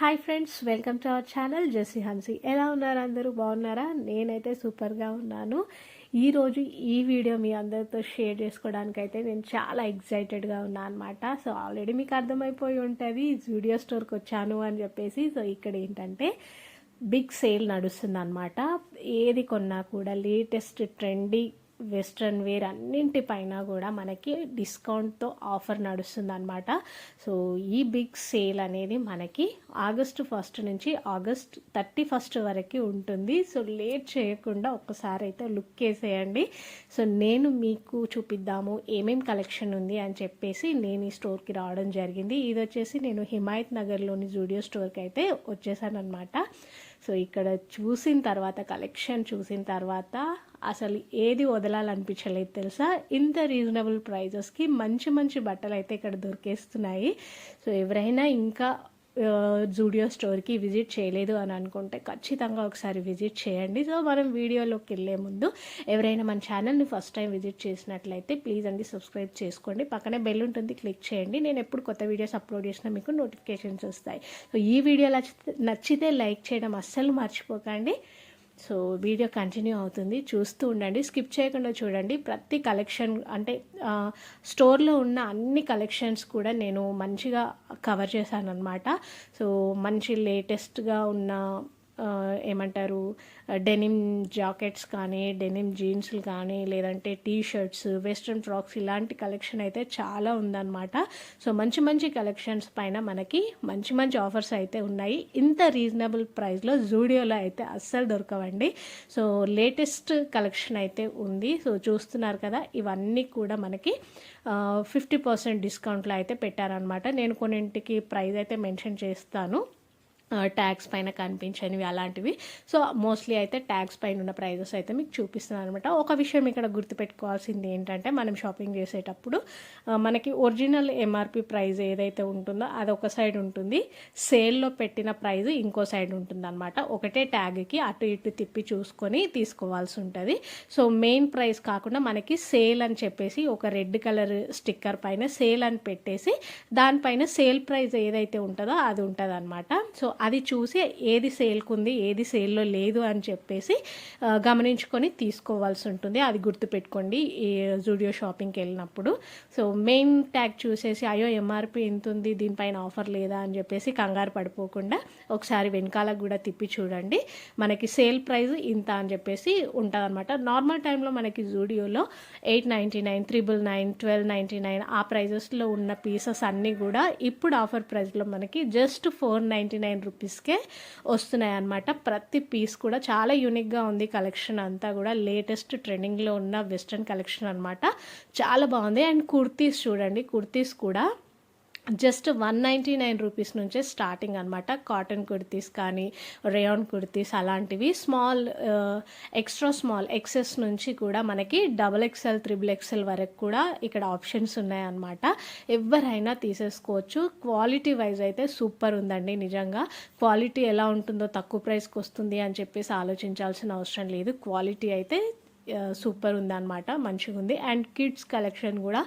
Hi friends, welcome to our channel Jessy Hansi. ఎలా ఉన్నారు? అందరూ బాగున్నారా? నేనైతే సూపర్గా ఉన్నాను. ఈరోజు ఈ వీడియో మీ అందరితో షేర్ చేసుకోవడానికైతే నేను చాలా ఎక్సైటెడ్గా ఉన్నాను అనమాట. సో ఆల్రెడీ మీకు అర్థమైపోయి ఉంటుంది జూడియో స్టోర్కి వచ్చాను అని చెప్పేసి. సో ఇక్కడ ఏంటంటే బిగ్ సేల్ నడుస్తుంది అనమాట. ఏది కొన్నా కూడా లేటెస్ట్ ట్రెండీ వెస్ట్రన్ వేర్ అన్నింటిపైన కూడా మనకి డిస్కౌంట్తో ఆఫర్ నడుస్తుంది అనమాట. సో ఈ బిగ్ సేల్ అనేది మనకి ఆగస్టు 1 నుంచి ఆగస్ట్ 31 వరకు ఉంటుంది. సో లేట్ చేయకుండా ఒక్కసారి అయితే లుక్ వేసేయండి. సో నేను మీకు చూపిద్దాము ఏమేం కలెక్షన్ ఉంది అని చెప్పేసి నేను ఈ స్టోర్కి రావడం జరిగింది. ఇది వచ్చేసి నేను హిమాయత్ నగర్లోని జూడియో స్టోర్కి అయితే వచ్చేసాను అనమాట. సో ఇక్కడ చూసిన తర్వాత కలెక్షన్ చూసిన తర్వాత అసలు ఏది వదలాలనిపించలేదు తెలుసా. ఇంత రీజనబుల్ ప్రైజెస్కి మంచి మంచి బట్టలు అయితే ఇక్కడ దొరికేస్తున్నాయి. సో ఎవరైనా ఇంకా జూడియో స్టోర్కి విజిట్ చేయలేదు అని అనుకుంటే ఖచ్చితంగా ఒకసారి విజిట్ చేయండి. సో మనం వీడియోలోకి వెళ్ళే ముందు ఎవరైనా మన ఛానల్ని ఫస్ట్ టైం విజిట్ చేసినట్లయితే ప్లీజ్ అండి సబ్స్క్రైబ్ చేసుకోండి. పక్కనే బెల్ ఉంటుంది, క్లిక్ చేయండి. నేను ఎప్పుడు కొత్త వీడియోస్ అప్లోడ్ చేసినా మీకు నోటిఫికేషన్స్ వస్తాయి. సో ఈ వీడియో నచ్చితే లైక్ చేయడం అస్సలు మర్చిపోకండి. సో వీడియో కంటిన్యూ అవుతుంది, చూస్తూ ఉండండి, స్కిప్ చేయకుండా చూడండి. ప్రతి కలెక్షన్ అంటే స్టోర్లో ఉన్న అన్ని కలెక్షన్స్ కూడా నేను మంచిగా కవర్ చేశాను అనమాట. సో మంచి లేటెస్ట్గా ఉన్న ఏమంటారు డెనిమ్ జాకెట్స్ కానీ, డెనిమ్ జీన్స్లు కానీ, లేదంటే టీ షర్ట్స్, వెస్ట్రన్ ఫ్రాక్స్, ఇలాంటి కలెక్షన్ అయితే చాలా ఉందన్నమాట. సో మంచి మంచి కలెక్షన్స్ పైన మనకి మంచి మంచి ఆఫర్స్ అయితే ఉన్నాయి. ఇంత రీజనబుల్ ప్రైస్లో జూడియోలో అయితే అస్సలు దొరకవండి. సో లేటెస్ట్ కలెక్షన్ అయితే ఉంది. సో చూస్తున్నారు కదా, ఇవన్నీ కూడా మనకి 50% డిస్కౌంట్లో అయితే పెట్టారనమాట. నేను కొన్నింటికి ప్రైస్ అయితే మెన్షన్ చేస్తాను, ట్యాగ్స్ పైన కనిపించనివి అలాంటివి. సో మోస్ట్లీ అయితే ట్యాగ్స్ పైన ఉన్న ప్రైజెస్ అయితే మీకు చూపిస్తున్నాను అనమాట. ఒక విషయం ఇక్కడ గుర్తుపెట్టుకోవాల్సింది ఏంటంటే, మనం షాపింగ్ చేసేటప్పుడు మనకి ఒరిజినల్ ఎంఆర్పి ప్రైస్ ఏదైతే ఉంటుందో అది ఒక సైడ్ ఉంటుంది, సేల్లో పెట్టిన ప్రైస్ ఇంకో సైడ్ ఉంటుంది అనమాట. ఒకటే ట్యాగ్కి అటు ఇటు తిప్పి చూసుకొని తీసుకోవాల్సి ఉంటుంది. సో మెయిన్ ప్రైస్ కాకుండా మనకి సేల్ అని చెప్పేసి ఒక రెడ్ కలర్ స్టిక్కర్ పైన సేల్ అని పెట్టేసి దానిపైన సేల్ ప్రైస్ ఏదైతే ఉంటుందో అది ఉంటుంది అనమాట. సో అది చూసి ఏది సేల్కు ఉంది ఏది సేల్లో లేదు అని చెప్పేసి గమనించుకొని తీసుకోవాల్సి ఉంటుంది. అది గుర్తుపెట్టుకోండి ఈ జూడియో షాపింగ్కి వెళ్ళినప్పుడు. సో మెయిన్ ట్యాగ్ చూసేసి అయ్యో ఎంఆర్పి ఇంత ఉంది దీనిపైన ఆఫర్ లేదా అని చెప్పేసి కంగారు పడిపోకుండా ఒకసారి వెనకాలకు కూడా తిప్పి చూడండి. మనకి సేల్ ప్రైస్ ఇంత అని చెప్పేసి ఉంటుంది అనమాట. నార్మల్ టైంలో మనకి జూడియోలో 899, 999, 1299 ఆ ప్రైజెస్లో ఉన్న పీసెస్ అన్నీ కూడా ఇప్పుడు ఆఫర్ ప్రైస్లో మనకి జస్ట్ 499 రూపీస్కే వస్తున్నాయి అన్నమాట. ప్రతి పీస్ కూడా చాలా యూనిక్గా ఉంది. కలెక్షన్ అంతా కూడా లేటెస్ట్ ట్రెండింగ్లో ఉన్న వెస్ట్రన్ కలెక్షన్ అనమాట. చాలా బాగుంది. అండ్ కుర్తీస్ చూడండి, కుర్తీస్ కూడా జస్ట్ 199 రూపీస్ నుంచే స్టార్టింగ్ అనమాట. కాటన్ కుర్తీస్ కానీ, రేయాన్ కుర్తీస్ అలాంటివి స్మాల్, ఎక్స్ట్రా స్మాల్, ఎక్సెస్ నుంచి కూడా మనకి XXL, XXL వరకు కూడా ఇక్కడ ఆప్షన్స్ ఉన్నాయన్నమాట. ఎవరైనా తీసేసుకోవచ్చు. క్వాలిటీ వైజ్ అయితే సూపర్ ఉందండి. నిజంగా క్వాలిటీ ఎలా ఉంటుందో, తక్కువ ప్రైస్కి వస్తుంది అని చెప్పేసి ఆలోచించాల్సిన అవసరం లేదు. క్వాలిటీ అయితే సూపర్ ఉందన్నమాట, మంచిగా ఉంది. అండ్ కిడ్స్ కలెక్షన్ కూడా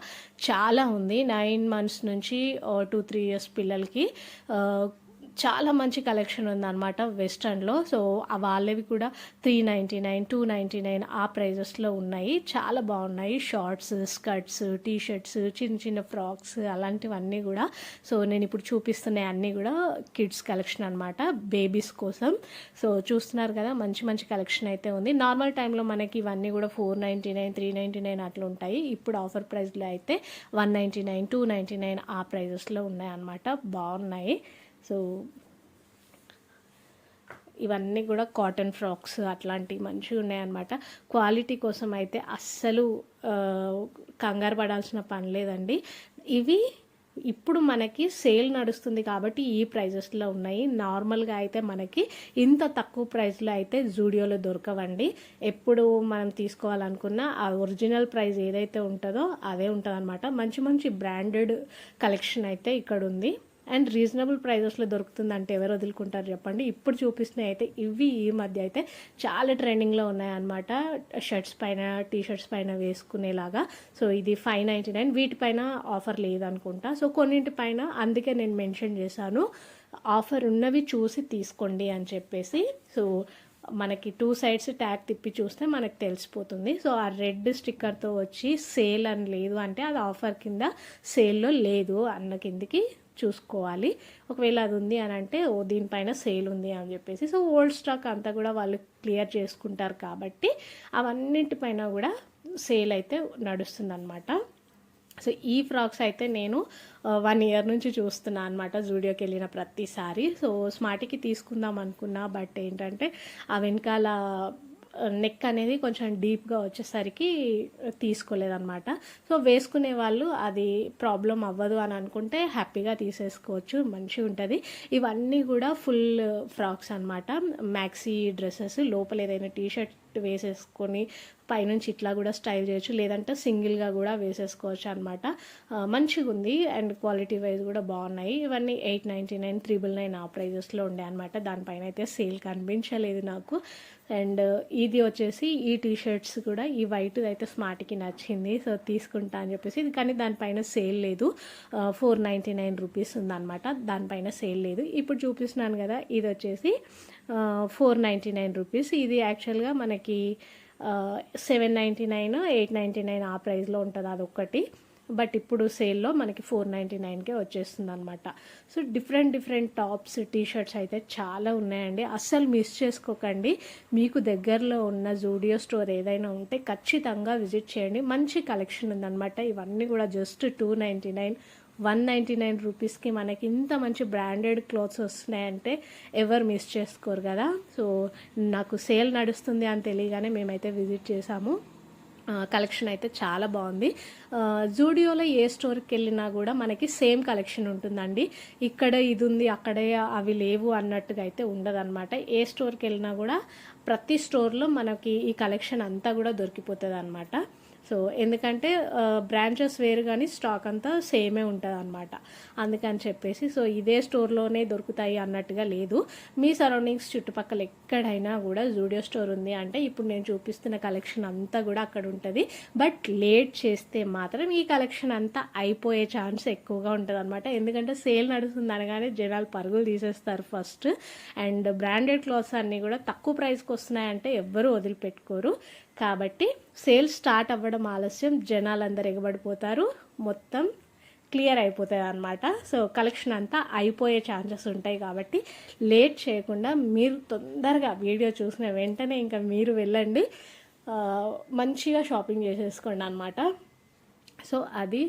చాలా ఉంది. 9 months నుంచి 2-3 years పిల్లలకి చాలా మంచి కలెక్షన్ ఉందన్నమాట వెస్ట్రన్లో. సో వాళ్ళవి కూడా 399, 299 ఆ ప్రైజెస్లో ఉన్నాయి. చాలా బాగున్నాయి. షార్ట్స్, స్కర్ట్స్, టీ షర్ట్స్, చిన్న చిన్న ఫ్రాక్స్ అలాంటివన్నీ కూడా. సో నేను ఇప్పుడు చూపిస్తున్న అన్నీ కూడా కిడ్స్ కలెక్షన్ అనమాట, బేబీస్ కోసం. సో చూస్తున్నారు కదా, మంచి మంచి కలెక్షన్ అయితే ఉంది. నార్మల్ టైంలో మనకి ఇవన్నీ కూడా 499, 399 అట్లా ఉంటాయి. ఇప్పుడు ఆఫర్ ప్రైస్లో అయితే 199, 299 ఆ ప్రైజెస్లో ఉన్నాయన్నమాట. బాగున్నాయి. సో ఇవన్నీ కూడా కాటన్ ఫ్రాక్స్ అట్లాంటివి మంచిగా ఉన్నాయన్నమాట. క్వాలిటీ కోసం అయితే అస్సలు కంగారు పడాల్సిన పని లేదండి. ఇవి ఇప్పుడు మనకి సేల్ నడుస్తుంది కాబట్టి ఈ ప్రైజెస్లో ఉన్నాయి. నార్మల్గా అయితే మనకి ఇంత తక్కువ ప్రైస్లో అయితే జూడియోలో దొరకవండి. ఎప్పుడు మనం తీసుకోవాలనుకున్నా ఆ ఒరిజినల్ ప్రైస్ ఏదైతే ఉంటుందో అదే ఉంటుంది అనమాట. మంచి మంచి బ్రాండెడ్ కలెక్షన్ అయితే ఇక్కడ ఉంది. అండ్ రీజనబుల్ ప్రైజెస్లో దొరుకుతుందంటే ఎవరు వదులుకుంటారు చెప్పండి. ఇప్పుడు చూపిస్తున్నాయి అయితే ఇవి ఈ మధ్య అయితే చాలా ట్రెండింగ్లో ఉన్నాయన్నమాట. షర్ట్స్ పైన, టీ షర్ట్స్ పైన వేసుకునేలాగా. సో ఇది 599, వీటిపైన ఆఫర్ లేదనుకుంటా. సో కొన్నింటి పైన అందుకే నేను మెన్షన్ చేశాను ఆఫర్ ఉన్నవి చూసి తీసుకోండి అని చెప్పేసి. సో మనకి 2 సైడ్స్ ట్యాగ్ తిప్పి చూస్తే మనకు తెలిసిపోతుంది. సో ఆ రెడ్ స్టిక్కర్తో వచ్చి సేల్ అని లేదు అంటే అది ఆఫర్ కింద సేల్లో లేదు అన్న కిందికి చూసుకోవాలి. ఒకవేళ అది ఉంది అని అంటే ఓ దీనిపైన సేల్ ఉంది అని చెప్పేసి. సో ఓల్డ్ స్టాక్ అంతా కూడా వాళ్ళు క్లియర్ చేసుకుంటారు కాబట్టి అవన్నింటిపైన కూడా సేల్ అయితే నడుస్తుందన్నమాట. సో ఈ ఫ్రాక్స్ అయితే నేను 1 ఇయర్ నుంచి చూస్తున్నాను అనమాట జూడియోకి వెళ్ళిన ప్రతిసారి. సో స్మార్ట్కి తీసుకుందాం అనుకున్నా, బట్ ఏంటంటే ఆ వెనకాల నెక్ అనేది కొంచెం డీప్గా వచ్చేసరికి తీసుకోలేదన్నమాట. సో వేసుకునే వాళ్ళు అది ప్రాబ్లం అవ్వదు అని అనుకుంటే హ్యాపీగా తీసేసుకోవచ్చు, మంచిగా ఉంటుంది. ఇవన్నీ కూడా ఫుల్ ఫ్రాక్స్ అనమాట, మ్యాక్సీ డ్రెస్సెస్. లోపల ఏదైనా టీషర్ట్ వేసేసుకొని పైనుంచి ఇట్లా కూడా స్టైల్ చేయొచ్చు, లేదంటే సింగిల్గా కూడా వేసేసుకోవచ్చు అనమాట. మంచిగా ఉంది అండ్ క్వాలిటీ వైజ్ కూడా బాగున్నాయి. ఇవన్నీ 899, 999 ఆ ప్రైజెస్లో ఉండే అనమాట. దానిపైన అయితే సేల్ కనిపించలేదు నాకు. అండ్ ఇది వచ్చేసి ఈ టీషర్ట్స్ కూడా ఈ వైట్ అయితే స్మార్ట్కి నచ్చింది, సో తీసుకుంటా అని చెప్పేసి. ఇది కానీ దానిపైన సేల్ లేదు, 499 రూపీస్ ఉందన్నమాట, దానిపైన సేల్ లేదు. ఇప్పుడు చూపిస్తున్నాను కదా, ఇది వచ్చేసి 499 రూపీస్. ఇది యాక్చువల్గా మనకి 799, 899 ఆ ప్రైస్లో ఉంటుంది అదొక్కటి. బట్ ఇప్పుడు సేల్లో మనకి 499కే వచ్చేస్తుంది అనమాట. సో డిఫరెంట్ టాప్స్, టీషర్ట్స్ అయితే చాలా ఉన్నాయండి, అస్సలు మిస్ చేసుకోకండి. మీకు దగ్గరలో ఉన్న జూడియో స్టోర్ ఏదైనా ఉంటే ఖచ్చితంగా విజిట్ చేయండి, మంచి కలెక్షన్ ఉందన్నమాట. ఇవన్నీ కూడా జస్ట్ 299, 199 రూపీస్కి మనకి ఇంత మంచి బ్రాండెడ్ క్లోత్స్ వస్తున్నాయంటే ఎవరు మిస్ చేసుకోరు కదా. సో నాకు సేల్ నడుస్తుంది అని తెలియగానే మేమైతే విజిట్ చేసాము. కలెక్షన్ అయితే చాలా బాగుంది. జూడియోలో ఏ స్టోర్కి వెళ్ళినా కూడా మనకి సేమ్ కలెక్షన్ ఉంటుందండి. ఇక్కడ ఇది ఉంది అక్కడే అవి లేవు అన్నట్టుగా అయితే ఉండదన్నమాట. ఏ స్టోర్కి వెళ్ళినా కూడా ప్రతి స్టోర్లో మనకి ఈ కలెక్షన్ అంతా కూడా దొరికిపోతుంది అనమాట. సో ఎందుకంటే బ్రాంచెస్ వేరు కానీ స్టాక్ అంతా సేమే ఉంటుంది అనమాట. అందుకని చెప్పేసి సో ఇదే స్టోర్లోనే దొరుకుతాయి అన్నట్టుగా లేదు. మీ సరౌండింగ్స్ చుట్టుపక్కల ఎక్కడైనా కూడా జూడియో స్టోర్ ఉంది అంటే ఇప్పుడు నేను చూపిస్తున్న కలెక్షన్ అంతా కూడా అక్కడ ఉంటుంది. బట్ లేట్ చేస్తే మాత్రం ఈ కలెక్షన్ అంతా అయిపోయే ఛాన్స్ ఎక్కువగా ఉంటుంది అనమాట. ఎందుకంటే సేల్ నడుస్తుంది అనగానే జనాలు పరుగులు తీసేస్తారు ఫస్ట్. అండ్ బ్రాండెడ్ క్లాత్స్ అన్నీ కూడా తక్కువ ప్రైస్కి వస్తున్నాయంటే ఎవ్వరూ వదిలిపెట్టుకోరు. కాబట్టి సేల్ స్టార్ట్ అవ్వడం ఆలస్యం, జనాలందరూ ఎగబడిపోతారు, మొత్తం క్లియర్ అయిపోతాయి అన్నమాట. సో కలెక్షన్ అంతా అయిపోయే ఛాన్సెస్ ఉంటాయి కాబట్టి లేట్ చేయకుండా మీరు తొందరగా వీడియో చూసిన వెంటనే ఇంకా మీరు వెళ్ళండి, మంచిగా షాపింగ్ చేసేసుకోండి అనమాట. సో అది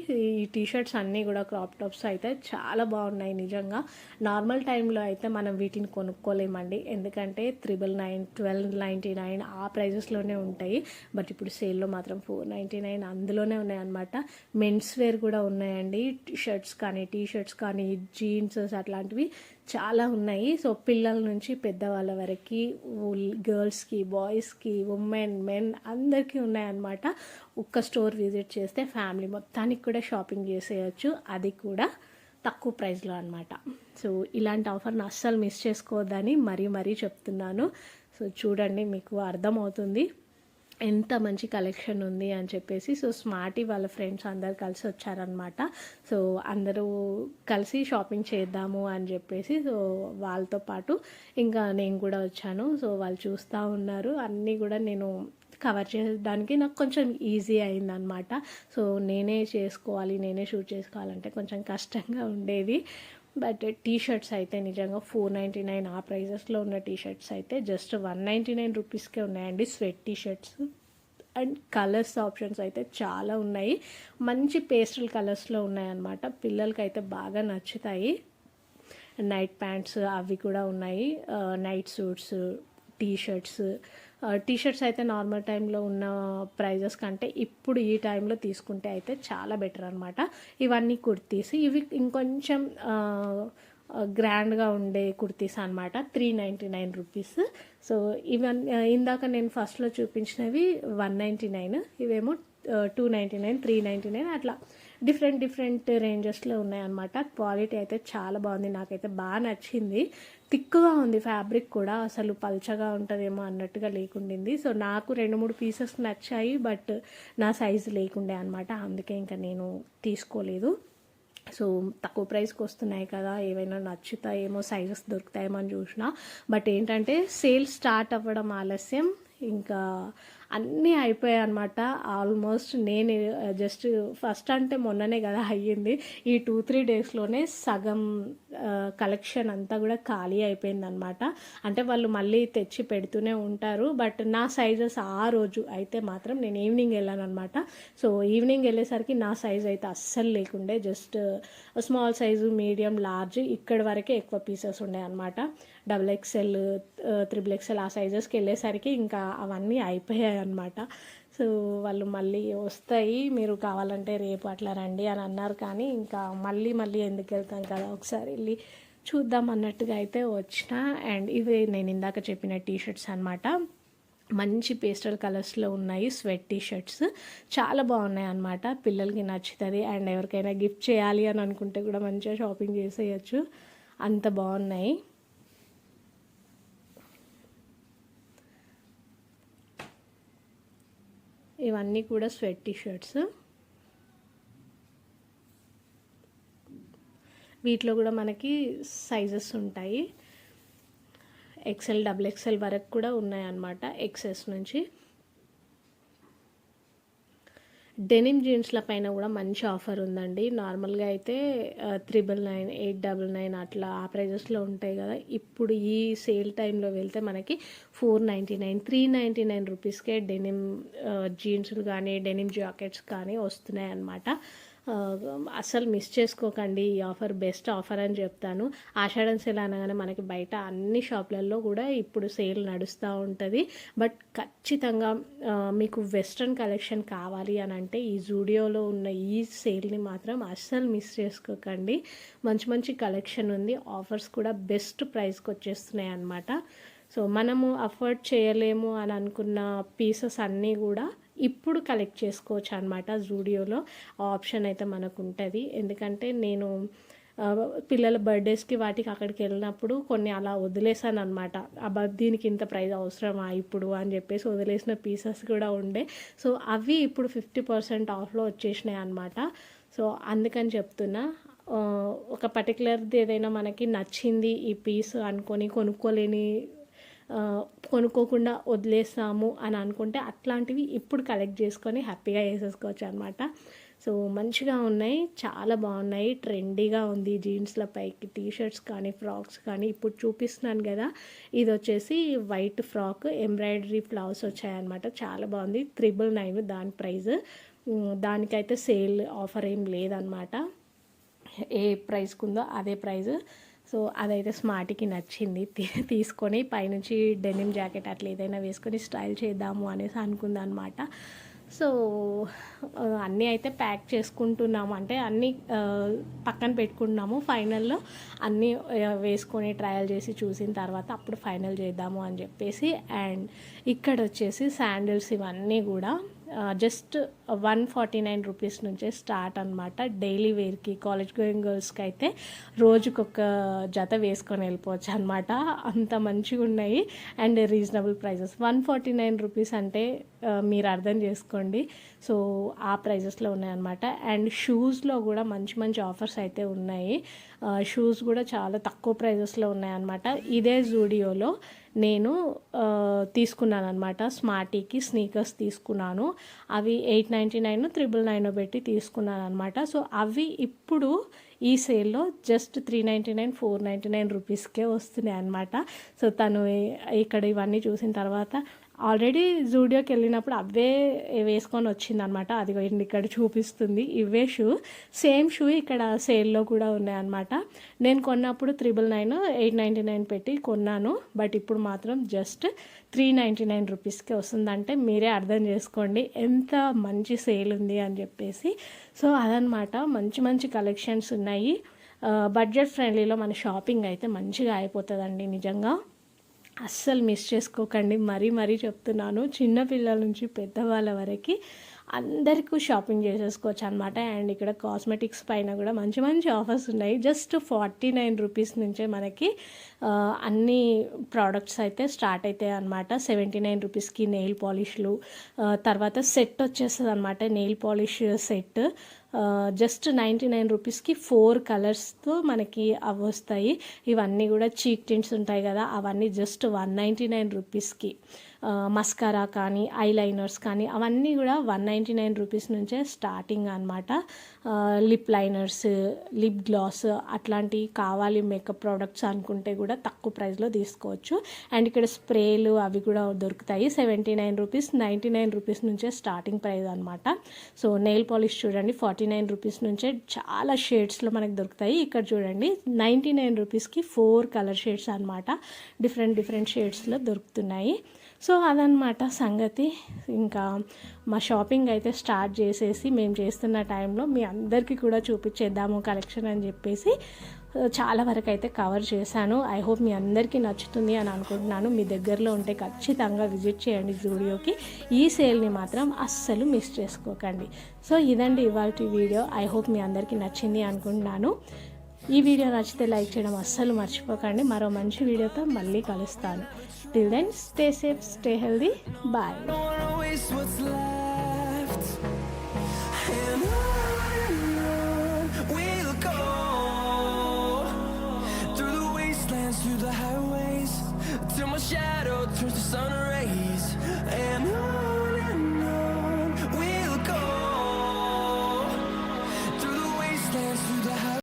ఈ టీషర్ట్స్ అన్నీ కూడా క్రాప్ టాప్స్ అయితే చాలా బాగున్నాయి నిజంగా. నార్మల్ టైంలో అయితే మనం వీటిని కొనుక్కోలేమండి, ఎందుకంటే 999, 1299 ఆ ప్రైజెస్లోనే ఉంటాయి. బట్ ఇప్పుడు సేల్లో మాత్రం 499 అందులోనే ఉన్నాయన్నమాట. మెన్స్ వేర్ కూడా ఉన్నాయండి, షర్ట్స్ కానీ టీషర్ట్స్ కానీ జీన్స్ అట్లాంటివి చాలా ఉన్నాయి. సో పిల్లల నుంచి పెద్దవాళ్ళ వరకు, గర్ల్స్కి, బాయ్స్కి, ఉమెన్, మెన్ అందరికీ ఉన్నాయన్నమాట. ఒక్క స్టోర్ విజిట్ చేస్తే ఫ్యామిలీ మొత్తానికి కూడా షాపింగ్ చేసేయచ్చు, అది కూడా తక్కువ ప్రైస్లో అనమాట. సో ఇలాంటి ఆఫర్ని అస్సలు మిస్ చేసుకోవద్దని మరీ చెప్తున్నాను. సో చూడండి, మీకు అర్థమవుతుంది ఎంత మంచి కలెక్షన్ ఉంది అని చెప్పేసి. సో స్మార్టీ వాళ్ళ ఫ్రెండ్స్ అందరు కలిసి వచ్చారనమాట. సో అందరూ కలిసి షాపింగ్ చేద్దాము అని చెప్పేసి సో వాళ్ళతో పాటు ఇంకా నేను కూడా వచ్చాను. సో వాళ్ళు చూస్తూ ఉన్నారు, అన్నీ కూడా నేను కవర్ చేయడానికి నాకు కొంచెం ఈజీ అయిందనమాట. సో నేనే షూట్ చేసుకోవాలంటే కొంచెం కష్టంగా ఉండేది. బట్ టీషర్ట్స్ అయితే నిజంగా 499 ఆ ప్రైజెస్లో ఉన్న టీషర్ట్స్ అయితే జస్ట్ 199 రూపీస్కే ఉన్నాయండి. Sweat T shirts and colours options అయితే చాలా ఉన్నాయి, మంచి పేస్టల్ కలర్స్లో ఉన్నాయన్నమాట. పిల్లలకి అయితే బాగా నచ్చుతాయి. నైట్ ప్యాంట్స్ అవి కూడా ఉన్నాయి, నైట్ సూట్స్, టీషర్ట్స్ అయితే నార్మల్ టైంలో ఉన్న ప్రైజెస్ కంటే ఇప్పుడు ఈ టైంలో తీసుకుంటే అయితే చాలా బెటర్ అనమాట. ఇవన్నీ కుర్తీస్, ఇవి ఇంకొంచెం గ్రాండ్గా ఉండే కుర్తీస్ అనమాట, 399 రూపీస్. సో ఇవన్నీ ఇందాక నేను ఫస్ట్లో చూపించినవి 199, ఇవేమో 299, 399 అట్లా డిఫరెంట్ రేంజెస్లో ఉన్నాయన్నమాట. క్వాలిటీ అయితే చాలా బాగుంది, నాకైతే బాగా నచ్చింది. థిక్గా ఉంది ఫ్యాబ్రిక్ కూడా, అసలు పల్చగా ఉంటుందేమో అన్నట్టుగా లేకుండింది. సో నాకు 2-3 పీసెస్ నచ్చాయి, బట్ నా సైజు లేకుండే అనమాట, అందుకే ఇంకా నేను తీసుకోలేదు. సో తక్కువ ప్రైస్కి వస్తున్నాయి కదా, ఏవైనా నచ్చుతాయేమో, సైజెస్ దొరుకుతాయేమో అని చూసిన. బట్ ఏంటంటే సేల్ స్టార్ట్ అవ్వడం ఆలస్యం, ఇంకా అన్నీ అయిపోయాయి అనమాట. ఆల్మోస్ట్ నేను జస్ట్ ఫస్ట్ అంటే మొన్ననే కదా అయ్యింది, ఈ 2-3 డేస్లోనే సగం కలెక్షన్ అంతా కూడా ఖాళీ అయిపోయిందనమాట. అంటే వాళ్ళు మళ్ళీ తెచ్చి పెడుతూనే ఉంటారు, బట్ నా సైజెస్ ఆ రోజు అయితే మాత్రం నేను ఈవినింగ్ వెళ్ళాను అనమాట. సో ఈవినింగ్ వెళ్ళేసరికి నా సైజ్ అయితే అస్సలు లేకుండే, just small size, medium, large ఇక్కడి వరకే ఎక్కువ పీసెస్ ఉండే అనమాట. XXL, XXXL ఆ సైజెస్కి వెళ్ళేసరికి ఇంకా అవన్నీ అయిపోయాయి అనమాట. సో వాళ్ళు మళ్ళీ వస్తాయి, మీరు కావాలంటే రేపు అట్లా రండి అని అన్నారు. కానీ ఇంకా మళ్ళీ ఎందుకు వెళ్తాం కదా, ఒకసారి వెళ్ళి చూద్దాం అన్నట్టుగా అయితే వచ్చిన. అండ్ ఇవి నేను ఇందాక చెప్పిన టీషర్ట్స్ అనమాట. మంచి పేస్టల్ కలర్స్లో ఉన్నాయి స్వెట్ టీషర్ట్స్, చాలా బాగున్నాయి అన్నమాట. పిల్లలకి నచ్చుతుంది, అండ్ ఎవరికైనా గిఫ్ట్ చేయాలి అని అనుకుంటే కూడా మంచిగా షాపింగ్ చేసేయచ్చు, అంత బాగున్నాయి. ఇవన్నీ కూడా స్వెట్ టీషర్ట్స్. వీటిలో కూడా మనకి సైజెస్ ఉంటాయి, XL, XXL వరకు కూడా ఉన్నాయన్నమాట, XS నుంచి. డెనిమ్ జీన్స్ల పైన కూడా మంచి ఆఫర్ ఉందండి. నార్మల్గా అయితే 999, 899 అట్లా ఆ ప్రైజెస్లో ఉంటాయి కదా. ఇప్పుడు ఈ సేల్ టైంలో వెళ్తే మనకి 499, 399 రూపీస్కే డెనిమ్ జీన్స్లు కానీ డెనిమ్ జాకెట్స్ కానీ వస్తున్నాయి అన్నమాట. అస్సలు మిస్ చేసుకోకండి, ఈ ఆఫర్ బెస్ట్ ఆఫర్ అని చెప్తాను. ఆషాఢం సేల్ అనగానే మనకి బయట అన్ని షాపులలో కూడా ఇప్పుడు సేల్ నడుస్తూ ఉంటుంది. బట్ ఖచ్చితంగా మీకు వెస్ట్రన్ కలెక్షన్ కావాలి అని అంటే ఈ జూడియోలో ఉన్న ఈ సేల్ని మాత్రం అస్సలు మిస్ చేసుకోకండి. మంచి మంచి కలెక్షన్ ఉంది, ఆఫర్స్ కూడా బెస్ట్ ప్రైస్కి వచ్చేస్తున్నాయి అన్నమాట. సో మనము అఫోర్డ్ చేయలేము అని అనుకున్న పీసెస్ అన్నీ కూడా ఇప్పుడు కలెక్ట్ చేసుకోవచ్చు అనమాట. జూడియోలో ఆప్షన్ అయితే మనకు ఉంటుంది. ఎందుకంటే నేను పిల్లల బర్త్డేస్కి వాటికి అక్కడికి వెళ్ళినప్పుడు కొన్ని అలా వదిలేసాను అనమాట. దీనికి ఇంత ప్రైస్ అవసరమా ఇప్పుడు అని చెప్పేసి వదిలేసిన పీసెస్ కూడా ఉండే. సో అవి ఇప్పుడు 50% ఆఫ్లో వచ్చేసినాయి అనమాట. సో అందుకని చెప్తున్నా, ఒక పర్టికులర్ది ఏదైనా మనకి నచ్చింది ఈ పీస్ అనుకొని కొనుక్కోకుండా వదిలేస్తాము అని అనుకుంటే అట్లాంటివి ఇప్పుడు కలెక్ట్ చేసుకొని హ్యాపీగా వేసేసుకోవచ్చు అనమాట. సో మంచిగా ఉన్నాయి, చాలా బాగున్నాయి, ట్రెండీగా ఉంది. జీన్స్ల పైకి టీషర్ట్స్ కానీ ఫ్రాక్స్ కానీ ఇప్పుడు చూపిస్తున్నాను కదా, ఇది వచ్చేసి వైట్ ఫ్రాక్, ఎంబ్రాయిడరీ ఫ్లవర్స్ వచ్చాయన్నమాట. చాలా బాగుంది, 999 దాని ప్రైస్. దానికైతే సేల్ ఆఫర్ ఏం లేదనమాట, ఏ ప్రైస్కి ఉందో అదే ప్రైస్. సో అదైతే స్మార్ట్కి నచ్చింది, తీసుకొని పైనుంచి డెనిమ్ జాకెట్ అట్లా ఏదైనా వేసుకొని స్టైల్ చేద్దాము అనేసి అనుకుందనమాట. సో అన్నీ అయితే ప్యాక్ చేసుకుంటున్నాము, అంటే అన్నీ పక్కన పెట్టుకుంటున్నాము. ఫైనల్లో అన్నీ వేసుకొని ట్రయల్ చేసి చూసిన తర్వాత అప్పుడు ఫైనల్ చేద్దాము అని చెప్పేసి. అండ్ ఇక్కడ వచ్చేసి శాండిల్స్ ఇవన్నీ కూడా జస్ట్ 149 రూపీస్ నుంచే స్టార్ట్ అనమాట. డైలీ వేర్కి, కాలేజ్ గోయింగ్ గర్ల్స్కి అయితే రోజుకొక జత వేసుకొని వెళ్ళిపోవచ్చు అనమాట, అంత మంచిగా ఉన్నాయి. అండ్ రీజనబుల్ ప్రైజెస్, 149 రూపీస్ అంటే మీరు అర్థం చేసుకోండి. సో ఆ ప్రైజెస్లో ఉన్నాయన్నమాట. అండ్ షూస్లో కూడా మంచి మంచి ఆఫర్స్ అయితే ఉన్నాయి. షూస్ కూడా చాలా తక్కువ ప్రైజెస్లో ఉన్నాయన్నమాట. ఇదే జూడియోలో నేను తీసుకున్నాను అనమాట, స్మార్టీకి స్నీకర్స్ తీసుకున్నాను. అవి 899, 999 పెట్టి తీసుకున్నాను అనమాట. సో అవి ఇప్పుడు ఈ సేల్లో జస్ట్ 399, 499 రూపీస్కే వస్తున్నాయి అనమాట. సో తను ఇక్కడ ఇవన్నీ చూసిన తర్వాత ఆల్రెడీ జూడియోకి వెళ్ళినప్పుడు అవే వేసుకొని వచ్చిందనమాట. అది ఇక్కడ చూపిస్తుంది, ఇవే షూ, సేమ్ షూ ఇక్కడ సేల్లో కూడా ఉన్నాయన్నమాట. నేను కొన్నప్పుడు 999, 899 పెట్టి కొన్నాను. బట్ ఇప్పుడు మాత్రం జస్ట్ 399 రూపీస్కే వస్తుందంటే మీరే అర్థం చేసుకోండి ఎంత మంచి సేల్ ఉంది అని చెప్పేసి. సో అదనమాట, మంచి మంచి కలెక్షన్స్ ఉన్నాయి. బడ్జెట్ ఫ్రెండ్లీలో మన షాపింగ్ అయితే మంచిగా అయిపోతుందండి, నిజంగా అస్సలు మిస్ చేసుకోకండి. మరీ చెప్తున్నాను, చిన్నపిల్లల నుంచి పెద్దవాళ్ళ వరకు అందరికీ షాపింగ్ చేసేసుకోవచ్చు అనమాట. అండ్ ఇక్కడ కాస్మెటిక్స్ పైన కూడా మంచి మంచి ఆఫర్స్ ఉన్నాయి. జస్ట్ 49 రూపీస్ నుంచే మనకి అన్ని ప్రోడక్ట్స్ అయితే స్టార్ట్ అవుతాయి అనమాట. 79 రూపీస్కి నెయిల్ పాలిష్లు, తర్వాత సెట్ వచ్చేస్తుంది అనమాట, నెయిల్ పాలిష్ సెట్. జస్ట్ 99 రూపీస్కి 4 కలర్స్తో మనకి అవి వస్తాయి. ఇవన్నీ కూడా చీక్ టింట్స్ ఉంటాయి కదా, అవన్నీ జస్ట్ 199 రూపీస్కి. మస్కారా కానీ ఐలైనర్స్ కానీ అవన్నీ కూడా 199 రూపీస్ నుంచే స్టార్టింగ్ అనమాట. లిప్ లైనర్స్, లిప్ గ్లాస్ అట్లాంటివి కావాలి మేకప్ ప్రోడక్ట్స్ అనుకుంటే కూడా తక్కువ ప్రైస్లో తీసుకోవచ్చు. అండ్ ఇక్కడ స్ప్రేలు అవి కూడా దొరుకుతాయి. 79 రూపీస్, 99 రూపీస్ నుంచే స్టార్టింగ్ ప్రైస్ అనమాట. సో నెయిల్ పాలిష్ చూడండి 49 రూపీస్ నుంచే చాలా షేడ్స్లో మనకు దొరుకుతాయి. ఇక్కడ చూడండి 99 రూపీస్కి 4 కలర్ షేడ్స్ అనమాట. డిఫరెంట్ షేడ్స్లో దొరుకుతున్నాయి. సో అదనమాట సంగతి. ఇంకా మా షాపింగ్ అయితే స్టార్ట్ చేసేసి మేము చేస్తున్న టైంలో మీ అందరికీ కూడా చూపించేద్దాము కలెక్షన్ అని చెప్పేసి చాలా వరకు అయితే కవర్ చేశాను. ఐ హోప్ మీ అందరికీ నచ్చుతుంది అని అనుకుంటున్నాను. మీ దగ్గరలో ఉంటే ఖచ్చితంగా విజిట్ చేయండి జూడియోకి. ఈ సేల్ని మాత్రం అస్సలు మిస్ చేసుకోకండి. సో ఇదండి ఇవాల్టి వీడియో. ఐ హోప్ మీ అందరికీ నచ్చింది అనుకుంటున్నాను. ఈ వీడియో నచ్చితే లైక్ చేయడం అస్సలు మర్చిపోకండి. మరో మంచి వీడియోతో మళ్ళీ కలుస్తాను. Till then stay safe, stay healthy, bye. Through the highways till my shadow turns to sun rays.